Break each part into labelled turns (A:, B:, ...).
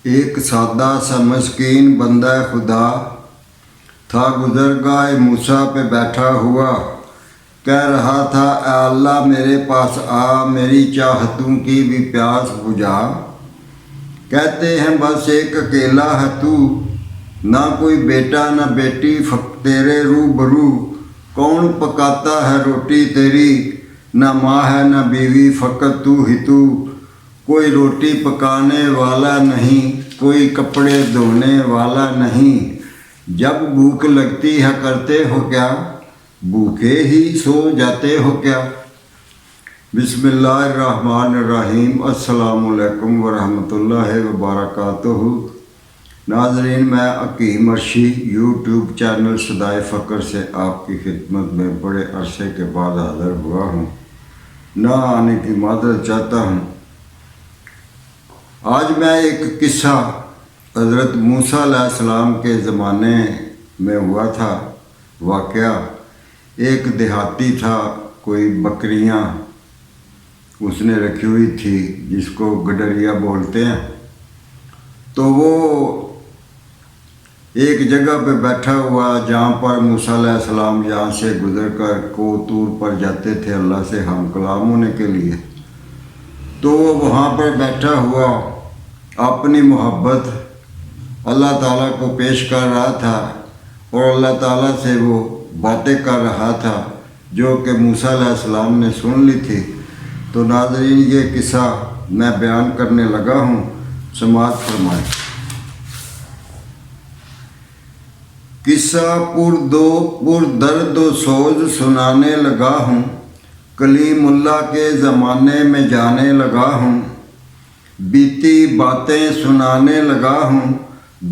A: ایک سادہ سا مسکین بندہ خدا تھا، گزرگاہ موسیٰ پہ بیٹھا ہوا، کہہ رہا تھا اے اللہ میرے پاس آ، میری چاہتوں کی بھی پیاس بجھا۔ کہتے ہیں بس ایک اکیلا ہے تو، نہ کوئی بیٹا نہ بیٹی تیرے روبرو، کون پکاتا ہے روٹی تیری، نہ ماں ہے نہ بیوی فقط تو ہی تو، کوئی روٹی پکانے والا نہیں، کوئی کپڑے دھونے والا نہیں، جب بھوک لگتی ہے کرتے ہو کیا، بھوکے ہی سو جاتے ہو کیا۔ بسم اللہ الرحمن الرحیم۔ السلام علیکم ورحمۃ اللہ وبرکاتہ۔ ناظرین، میں حکیم ارشی یوٹیوب چینل صدائے فقر سے آپ کی خدمت میں بڑے عرصے کے بعد حاضر ہوا ہوں، نہ آنے کی معذرت چاہتا ہوں۔ آج میں ایک قصہ حضرت موسیٰ علیہ السلام کے زمانے میں ہوا تھا واقعہ۔ ایک دیہاتی تھا، کوئی بکریاں اس نے رکھی ہوئی تھی جس کو گڈریا بولتے ہیں، تو وہ ایک جگہ پہ بیٹھا ہوا جہاں پر موسیٰ علیہ السلام یہاں سے گزر کر کو طور پر جاتے تھے اللہ سے ہم کلام ہونے کے لیے، تو وہ وہاں پر بیٹھا ہوا اپنی محبت اللہ تعالیٰ کو پیش کر رہا تھا اور اللہ تعالیٰ سے وہ باتیں کر رہا تھا جو کہ موسیٰ علیہ السلام نے سن لی تھی۔ تو ناظرین، یہ قصہ میں بیان کرنے لگا ہوں، سماعت فرمائیں۔ قصہ پر درد و سوز سنانے لگا ہوں، کلیم اللہ کے زمانے میں جانے لگا ہوں، بیتی باتیں سنانے لگا ہوں،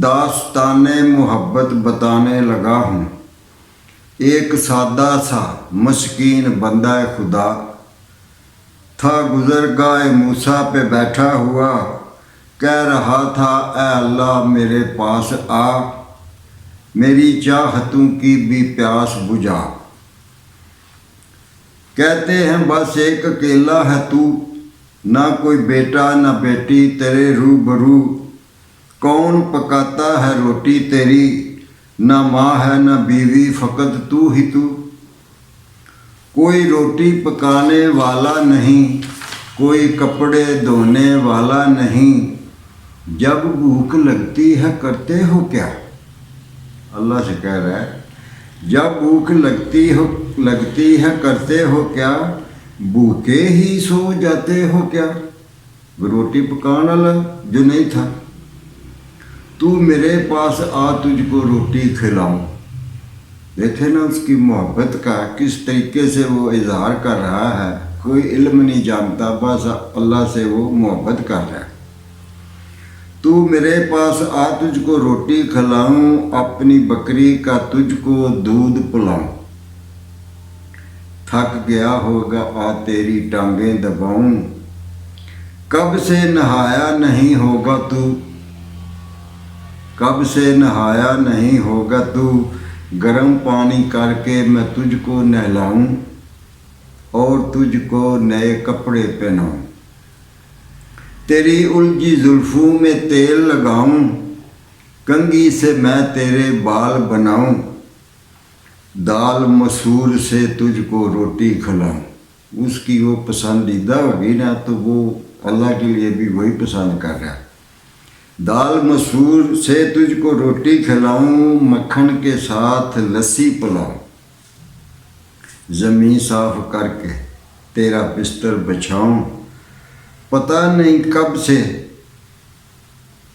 A: داستان محبت بتانے لگا ہوں۔ ایک سادہ سا مسکین بندہ خدا تھا، گزرگاہ موسیٰ پہ بیٹھا ہوا، کہہ رہا تھا اے اللہ میرے پاس آ، میری چاہتوں کی بھی پیاس بجھا۔ کہتے ہیں بس ایک اکیلا ہے تو، نہ کوئی بیٹا نہ بیٹی تیرے روبرو، کون پکاتا ہے روٹی تیری، نہ ماں ہے نہ بیوی فقط تو ہی تو، کوئی روٹی پکانے والا نہیں، کوئی کپڑے دھونے والا نہیں، جب بھوک لگتی ہے کرتے ہو کیا۔ اللہ سے کہہ رہا ہے جب بھوک لگتی ہے کرتے ہو کیا، بھوکے ہی سو جاتے ہو کیا۔ روٹی پکانے والا جو نہیں تھا، تو میرے پاس آ تجھ کو روٹی کھلاؤں۔ دیکھے نا اس کی محبت کا کس طریقے سے وہ اظہار کر رہا ہے، کوئی علم نہیں جانتا، بس اللہ سے وہ محبت کر رہا ہے۔ تو میرے پاس آ تجھ کو روٹی کھلاؤں، اپنی بکری کا تجھ کو دودھ پلاؤں، تھک گیا ہوگا آ تیری ٹانگیں دباؤں، کب سے نہایا نہیں ہوگا تو، کب سے نہایا نہیں ہوگا تو، گرم پانی کر کے میں تجھ کو نہلاؤں اور تجھ کو نئے کپڑے پہناؤں، تیری الجھی زلفوں میں تیل لگاؤں، کنگھی سے میں تیرے بال بناؤں، دال مسور سے تجھ کو روٹی کھلاؤں۔ اس کی وہ پسندیدہ ہوگی نا تو وہ اللہ کے لیے بھی وہی پسند کر رہا ہے۔ دال مسور سے تجھ کو روٹی کھلاؤں، مکھن کے ساتھ لسی پلاؤں، زمین صاف کر کے تیرا بستر بچھاؤں، پتہ نہیں کب سے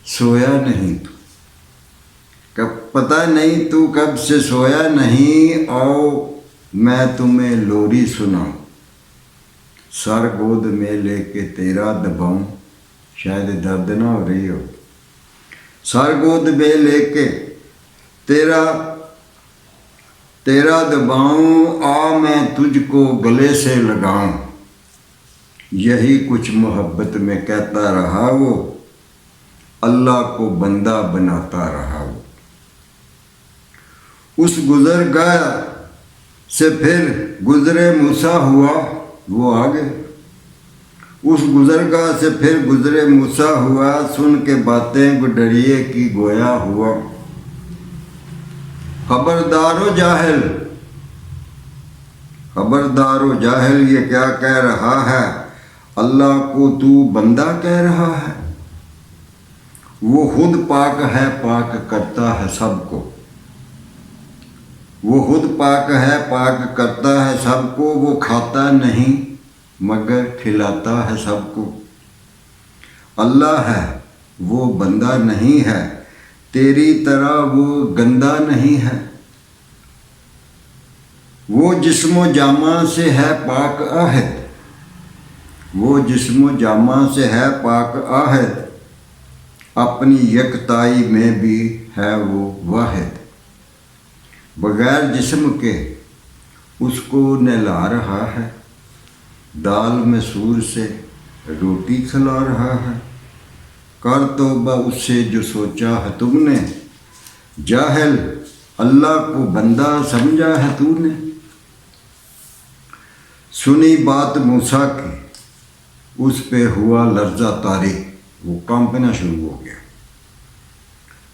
A: سویا نہیں تو، پتہ نہیں تو کب سے سویا نہیں، آؤ میں تمہیں لوری سناؤں، سر گود میں لے کے تیرا دباؤں۔ شاید درد نہ ہو رہی ہو۔ سر گود میں لے کے تیرا دباؤں، آ میں تجھ کو گلے سے لگاؤں، یہی کچھ محبت میں کہتا رہا وہ، اللہ کو بندہ بناتا رہا وہ۔ اس گزرگاہ سے پھر گزرے موسیٰ ہوا، وہ آگے اس گزرگاہ سے پھر گزرے موسیٰ ہوا، سن کے باتیں ڈریے کی گویا ہوا۔ خبردار و جاہل، خبردار و جاہل یہ کیا کہہ رہا ہے، اللہ کو تو بندہ کہہ رہا ہے۔ وہ خود پاک ہے، پاک کرتا ہے سب کو، وہ خود پاک ہے، پاک کرتا ہے سب کو، وہ کھاتا نہیں مگر کھلاتا ہے سب کو۔ اللہ ہے وہ بندہ نہیں ہے، تیری طرح وہ گندا نہیں ہے۔ وہ جسم و جامہ سے ہے پاک عہد، وہ جسم و جامہ سے ہے پاک عہد، اپنی یکتائی میں بھی ہے وہ واحد۔ بغیر جسم کے اس کو نہلا رہا ہے، دال مسور سے روٹی کھلا رہا ہے۔ کر توبہ اس سے جو سوچا ہے تم نے، جاہل اللہ کو بندہ سمجھا ہے تو نے۔ سنی بات موسیٰ کی، اس پہ ہوا لرزہ طاری، وہ کانپنا شروع ہو گیا۔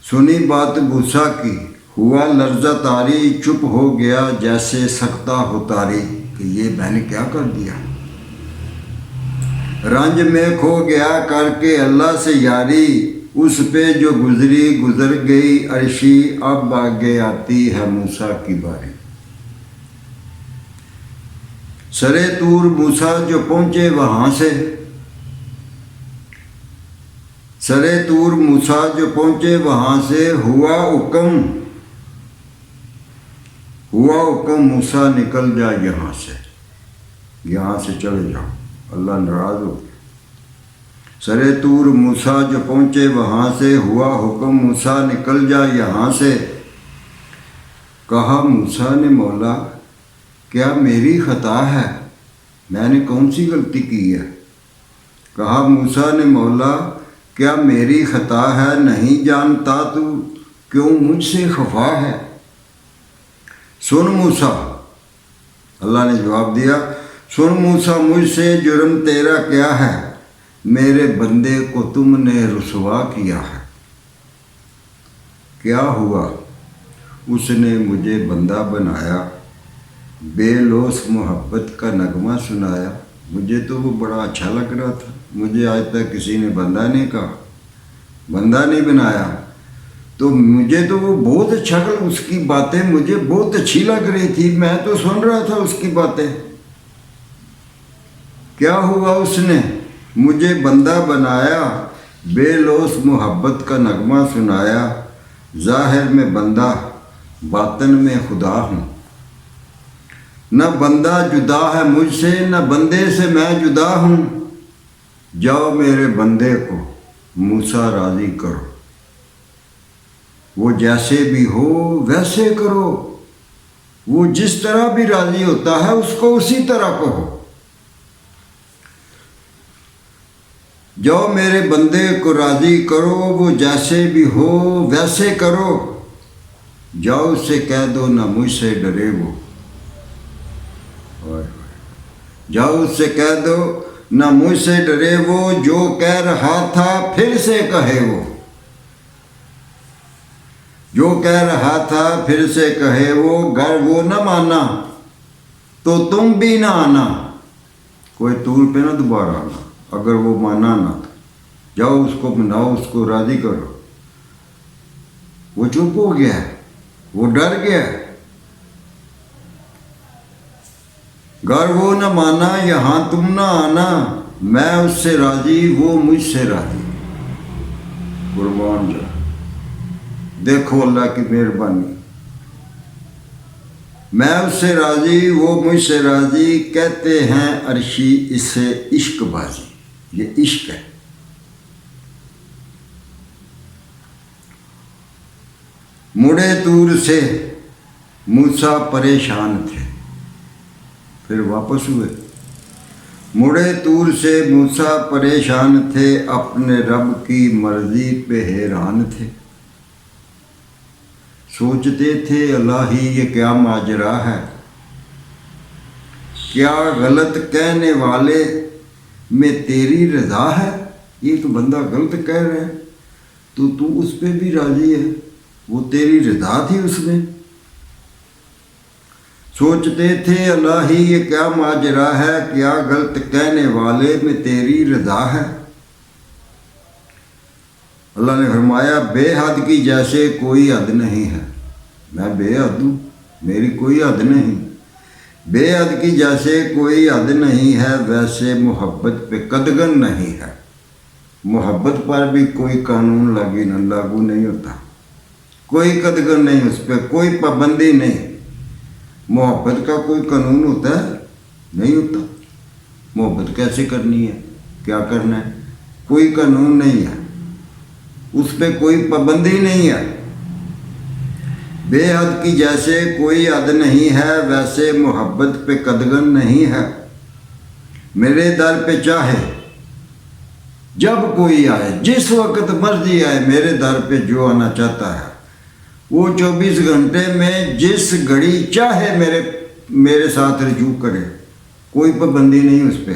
A: سنی بات موسیٰ کی، ہوا لرزہ طاری، چپ ہو گیا جیسے سکتہ ہو طاری کہ یہ میں نے کیا کر دیا۔ رنج میں کھو گیا کر کے اللہ سے یاری، اس پہ جو گزری گزر گئی عرشی، اب آگے آتی ہے موسیٰ کی باری۔ سرے طور موسیٰ جو پہنچے وہاں سے، سرے طور موسیٰ جو پہنچے وہاں سے، ہوا حکم موسیٰ نکل جا یہاں سے، یہاں سے چلے جاؤ، اللہ ناراض ہو گیا۔ سرے طور موسیٰ جو پہنچے وہاں سے، ہوا حکم موسیٰ نکل جا یہاں سے۔ کہا موسیٰ نے مولا کیا میری خطا ہے، میں نے کون سی غلطی کی ہے۔ کہا موسیٰ نے مولا کیا میری خطا ہے، نہیں جانتا تو کیوں مجھ سے خفا ہے۔ سن موسیٰ، اللہ نے جواب دیا، سن موسیٰ مجھ سے جرم تیرا کیا ہے، میرے بندے کو تم نے رسوا کیا ہے۔ کیا ہوا، اس نے مجھے بندہ بنایا، بے لوث محبت کا نغمہ سنایا۔ مجھے تو وہ بڑا اچھا لگ رہا تھا، مجھے آج تک کسی نے بندہ نہیں کہا، بندہ نہیں بنایا، تو مجھے تو وہ بہت اچھا لگا، اس کی باتیں مجھے بہت اچھی لگ رہی تھی، میں تو سن رہا تھا اس کی باتیں۔ کیا ہوا، اس نے مجھے بندہ بنایا، بے لوث محبت کا نغمہ سنایا۔ ظاہر میں بندہ، باطن میں خدا ہوں، نہ بندہ جدا ہے مجھ سے، نہ بندے سے میں جدا ہوں۔ جاؤ میرے بندے کو موسیٰ راضی کرو، وہ جیسے بھی ہو ویسے کرو، وہ جس طرح بھی راضی ہوتا ہے اس کو اسی طرح کہو۔ جاؤ میرے بندے کو راضی کرو، وہ جیسے بھی ہو ویسے کرو۔ جاؤ اس سے کہہ دو نہ مجھ سے ڈرے وہ، جاؤ اس سے کہہ دو نہ مجھ سے ڈرے وہ، جو کہہ رہا تھا پھر سے کہے وہ، جو کہہ رہا تھا پھر سے کہے وہ۔ گر وہ نہ مانا تو تم بھی نہ آنا، کوئی طول پہ نہ دوبارہ آنا اگر وہ مانا نہ تھا۔ جاؤ اس کو مناؤ، اس کو راضی کرو۔ وہ چپ ہو گیا، وہ ڈر گیا۔ گر وہ نہ مانا یہاں تم نہ آنا، میں اس سے راضی وہ مجھ سے راضی۔ قربان جا، دیکھو اللہ کی مہربانی، میں اس سے راضی وہ مجھ سے راضی۔ کہتے ہیں عرشی اسے عشق بازی، یہ عشق ہے۔ مڑے طور سے موسیٰ پریشان تھے، پھر واپس ہوئے۔ مڑے طور سے موسیٰ پریشان تھے، اپنے رب کی مرضی پہ حیران تھے۔ سوچتے تھے الہی یہ کیا ماجرا ہے، کیا غلط کہنے والے میں تیری رضا ہے. یہ تو بندہ غلط کہہ رہا ہے تو اس پہ بھی راضی ہے. وہ تیری رضا تھی اس میں. سوچتے تھے الہی یہ کیا ماجرا ہے, کیا غلط کہنے والے میں تیری رضا ہے. اللہ نے فرمایا بے حد کی جیسے کوئی حد نہیں ہے. میں بے حد ہوں, میری کوئی حد نہیں. بے حد کی جیسے کوئی حد نہیں ہے ویسے محبت پہ قدغن نہیں ہے. محبت پر بھی کوئی قانون لاگو نہیں ہوتا, کوئی قدغن نہیں, اس پہ کوئی پابندی نہیں. محبت کا کوئی قانون ہوتا ہے؟ نہیں ہوتا. محبت کیسے کرنی ہے, کیا کرنا ہے, کوئی قانون نہیں ہے, اس پہ کوئی پابندی نہیں ہے. بے حد کی جیسے کوئی حد نہیں ہے ویسے محبت پہ قدغن نہیں ہے. میرے در پہ چاہے جب کوئی آئے, جس وقت مرضی آئے میرے در پہ جو آنا چاہتا ہے وہ 24 گھنٹے میں جس گھڑی چاہے میرے ساتھ رجوع کرے, کوئی پابندی نہیں اس پہ.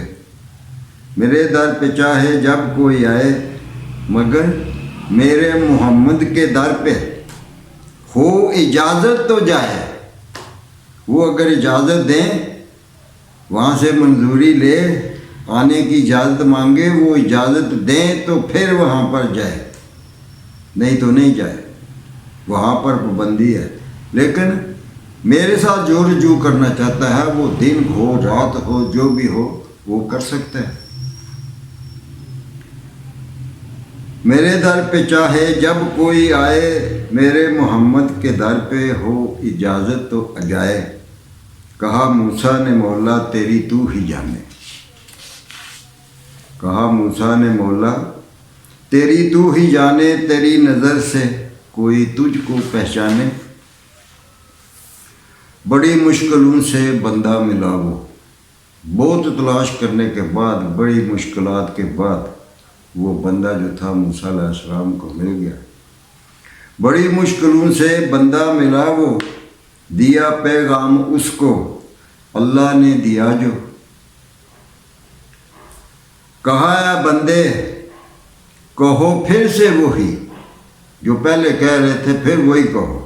A: میرے در پہ چاہے جب کوئی آئے مگر میرے محمد کے در پہ ہو اجازت تو جائے. وہ اگر اجازت دیں, وہاں سے منظوری لے, آنے کی اجازت مانگے, وہ اجازت دیں تو پھر وہاں پر جائے, نہیں تو نہیں جائے. وہاں پر پابندی ہے. لیکن میرے ساتھ جو رجوع کرنا چاہتا ہے وہ دن ہو رات ہو جو بھی ہو وہ کر سکتا ہے. میرے در پہ چاہے جب کوئی آئے میرے محمد کے در پہ ہو اجازت تو جائے. کہا موسیٰ نے مولا تیری تو ہی جانے. کہا موسیٰ نے مولا تیری تو ہی جانے, تیری نظر سے کوئی تجھ کو پہچانے. بڑی مشکلوں سے بندہ ملا وہ, بہت تلاش کرنے کے بعد, بڑی مشکلات کے بعد وہ بندہ جو تھا موسیٰ علیہ السلام کو مل گیا. بڑی مشکلوں سے بندہ ملا وہ, دیا پیغام اس کو اللہ نے دیا جو. کہا اے بندے کہو پھر سے وہی, جو پہلے کہہ رہے تھے پھر وہی کہو.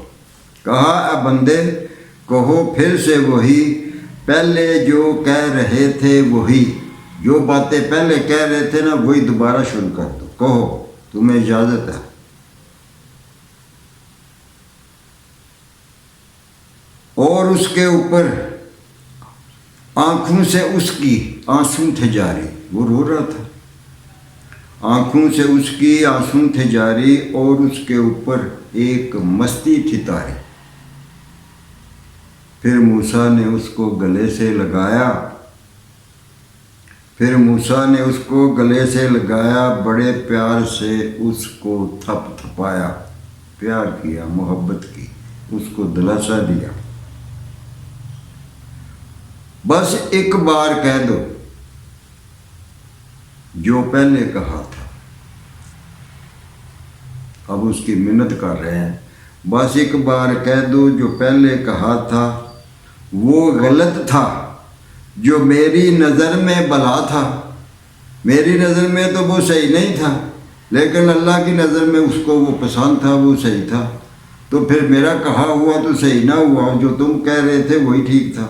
A: کہا اے بندے کہو پھر سے وہی, پہلے جو کہہ رہے تھے وہی. جو باتیں پہلے کہہ رہے تھے نا وہی دوبارہ شروع کر دو, کہو تمہیں اجازت ہے. اور اس کے اوپر آنکھوں سے اس کی آنسو تھے جاری. وہ رو رہا تھا, آنکھوں سے اس کی آنسو تھے جاری, اور اس کے اوپر ایک مستی تھی طاری. پھر موسیٰ نے اس کو گلے سے لگایا, پھر موسیٰ نے اس کو گلے سے لگایا, بڑے پیار سے اس کو تھپ تھپایا. پیار کیا, محبت کی, اس کو دلاسا دیا. بس ایک بار کہہ دو جو پہلے کہا تھا. اب اس کی منت کر رہے ہیں. بس ایک بار کہہ دو جو پہلے کہا تھا, وہ غلط تھا جو میری نظر میں بلا تھا. میری نظر میں تو وہ صحیح نہیں تھا, لیکن اللہ کی نظر میں اس کو وہ پسند تھا, وہ صحیح تھا. تو پھر میرا کہا ہوا تو صحیح نہ ہوا, جو تم کہہ رہے تھے وہی ٹھیک تھا.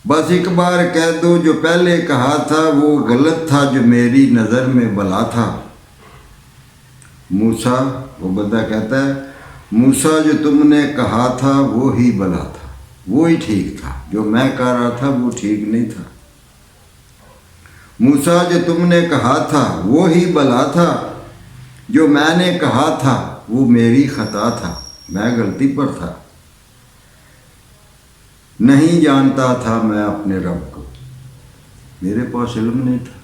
A: بس ایک بار کہہ دو جو پہلے کہا تھا, وہ غلط تھا جو میری نظر میں بلا تھا. موسیٰ, وہ بندہ کہتا ہے موسیٰ جو تم نے کہا تھا وہی بلا تھا, وہی ٹھیک تھا. جو میں کہہ رہا تھا وہ ٹھیک نہیں تھا. موسیٰ جو تم نے کہا تھا وہی بلا تھا, جو میں نے کہا تھا وہ میری خطا تھا, میں غلطی پر تھا. نہیں جانتا تھا میں اپنے رب کو, میرے پاس علم نہیں تھا,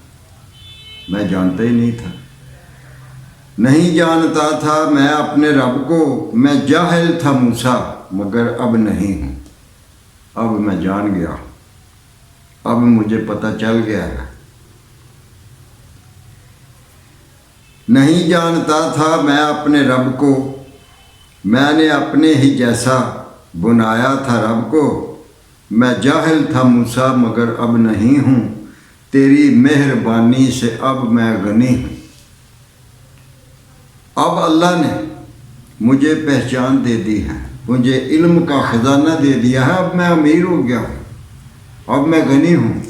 A: میں جانتا ہی نہیں تھا. نہیں جانتا تھا میں اپنے رب کو, میں جاہل تھا موسیٰ مگر اب نہیں ہوں. اب میں جان گیا, اب مجھے پتہ چل گیا ہے. نہیں جانتا تھا میں اپنے رب کو, میں نے اپنے ہی جیسا بنایا تھا رب کو. میں جاہل تھا موسیٰ مگر اب نہیں ہوں, تیری مہربانی سے اب میں غنی ہوں۔ اب اللہ نے مجھے پہچان دے دی ہے، مجھے علم کا خزانہ دے دیا ہے، اب میں امیر ہو گیا ہوں، اب میں غنی ہوں۔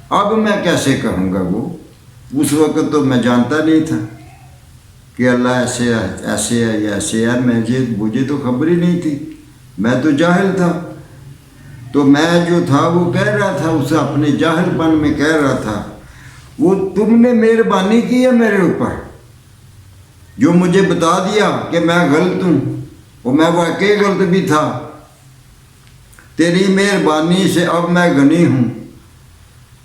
A: اب میں کیسے کہوں گا وہ؟ اس وقت تو میں جانتا نہیں تھا کہ اللہ ایسے ہے، ایسے ہے یا ایسے ہے، مجھے تو خبر ہی نہیں تھی، میں تو جاہل تھا۔ تو میں جو تھا وہ کہہ رہا تھا، اسے اپنے جاہل پن میں کہہ رہا تھا، وہ تم نے مہربانی کی ہے میرے اوپر، جو مجھے بتا دیا کہ میں غلط ہوں، اور میں واقعی غلط بھی تھا۔ تیری مہربانی سے اب میں غنی ہوں،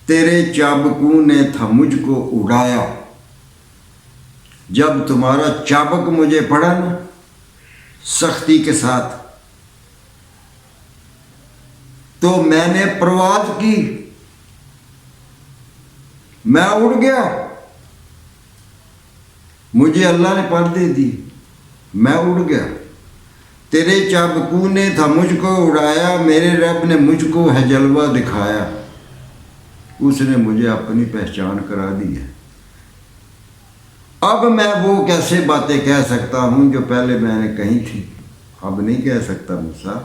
A: تیرے چابکوں نے تھا مجھ کو اڑایا۔ جب تمہارا چابک مجھے پڑا نا سختی کے ساتھ، تو میں نے پرواز کی، میں اڑ گیا، مجھے اللہ نے پر دے دی، میں اڑ گیا۔ تیرے چابکوں نے تھا مجھ کو اڑایا، میرے رب نے مجھ کو ہے جلوہ دکھایا۔ اس نے مجھے اپنی پہچان کرا دی ہے۔ اب میں وہ کیسے باتیں کہہ سکتا ہوں جو پہلے میں نے کہی تھی؟ اب نہیں کہہ سکتا موسیٰ۔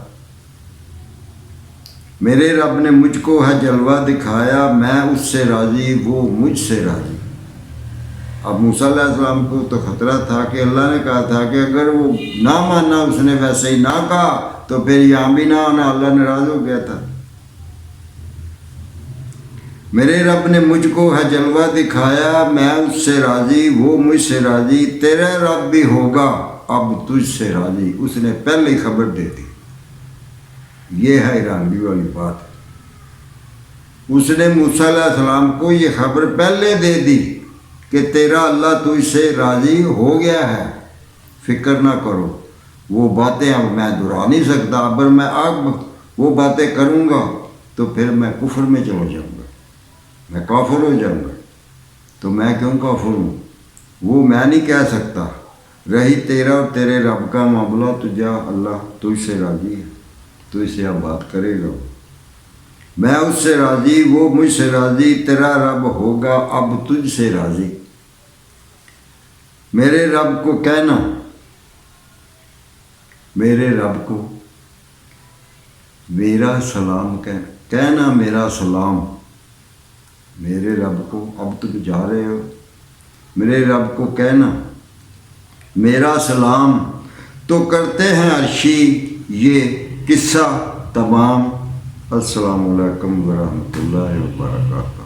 A: میرے رب نے مجھ کو ہے جلوہ دکھایا، میں اس سے راضی، وہ مجھ سے راضی۔ اب موسیٰ علیہ السلام کو تو خطرہ تھا کہ اللہ نے کہا تھا کہ اگر وہ نہ مانا، اس نے ویسے ہی نہ کہا تو پھر یہاں بھی نہ آنا، اللہ ناراض ہو گیا تھا۔ میرے رب نے مجھ کو ہے جلوہ دکھایا، میں اس سے راضی، وہ مجھ سے راضی، تیرا رب بھی ہوگا اب تجھ سے راضی۔ اس نے پہلے ہی خبر دے دی۔ یہ ہے حیرانگی والی بات۔ اس نے موسیٰ علیہ السلام کو یہ خبر پہلے دے دی کہ تیرا اللہ تجھ سے راضی ہو گیا ہے، فکر نہ کرو۔ وہ باتیں اب میں دہرا نہیں سکتا، اگر میں اب وہ باتیں کروں گا تو پھر میں کفر میں چلا جاؤں گا، میں کافر ہو جاؤں گا۔ تو میں کیوں کافر ہوں؟ وہ میں نہیں کہہ سکتا۔ رہی تیرا اور تیرے رب کا معاملہ، تو جا، اللہ تجھ سے راضی ہے، تو اسے اب بات کرے گا۔ میں اس سے راضی، وہ مجھ سے راضی، تیرا رب ہوگا اب تجھ سے راضی۔ میرے رب کو کہنا، میرے رب کو میرا سلام کہنا، میرا سلام میرے رب کو۔ اب تم جا رہے ہو، میرے رب کو کہنا میرا سلام، تو کرتے ہیں عرشی یہ قصہ تمام۔ السلام علیکم ورحمۃ اللہ وبرکاتہ۔